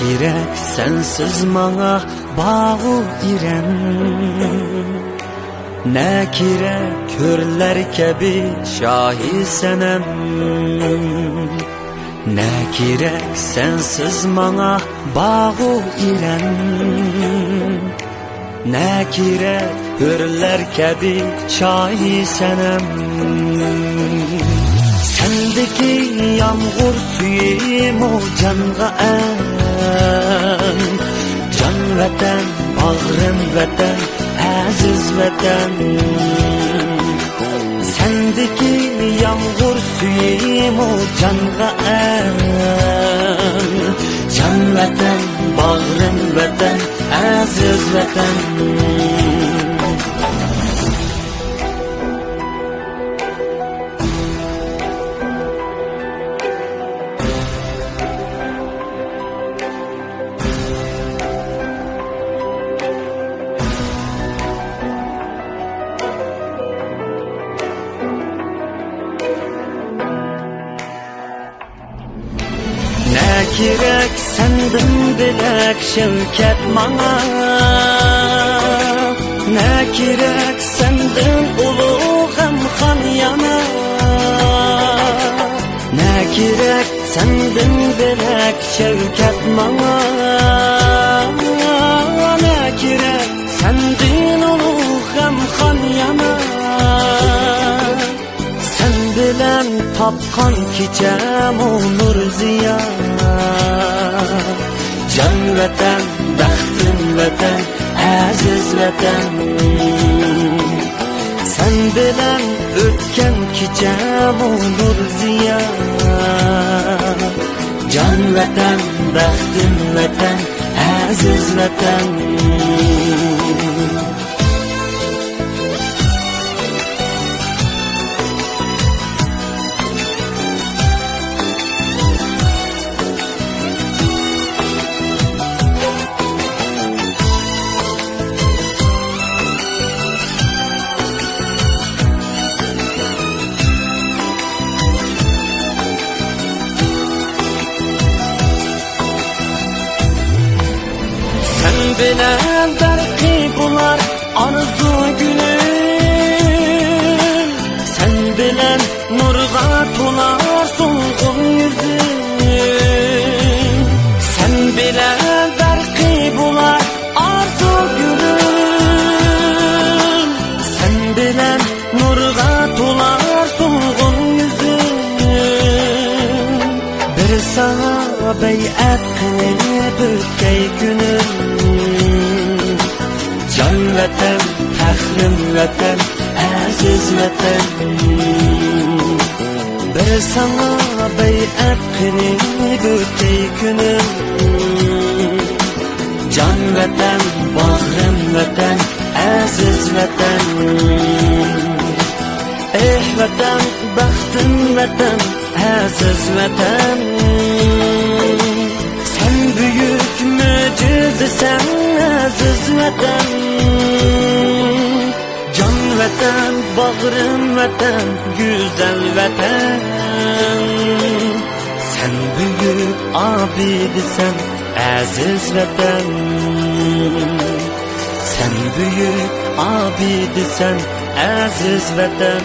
kerak sensiz manga bağu irem. Ne kerak körler kebi şahi senem. Ne kerak sensiz manga bağu irem. Ne kerak körler kebi şahi senem. Sendeki yağmur suyum o canğa en. Can vatan, bağrım vatan, aziz vatan. Sendeki yağmur suyum o canğa en. Can vatan, bağrım vatan, aziz vatan. Ne kerak sendin bilek şevket mana. Ne kerak sendin ulug' g'amxon yana. Ne kerak sendin bilek şevket mana. Ne kerak sendin ulug' g'amxon yana. Sen bilen tapkan kecem o nur ziya. Can vatan, baxtim vatan, aziz vatan. Sen bilen ötken kecem o nur ziya. Can vatan, baxtim vatan, aziz vatan. Bilen berki bular arzu gülüm. Sen bilen nurga tolar solgun yüzüm. Sen bilen berki bular arzu gülüm. Sen bilen nurga tolar solgun yüzüm. Bir sana beyat kılıp ötkey günüm. Can vatan, faxrim vatan, aziz vatan. Bir sana beyat qilib o'tay kunim. Can vatan, bag'rim vatan, aziz vatan. Eh vatan, baxtim vatan, aziz vatan. Sen büyük mo'jizasan, aziz vatan. Can vatan, bağrım vatan, güzel vatan. Sen büyük abidisan, aziz vatan. Sen büyük abidisan, aziz vatan.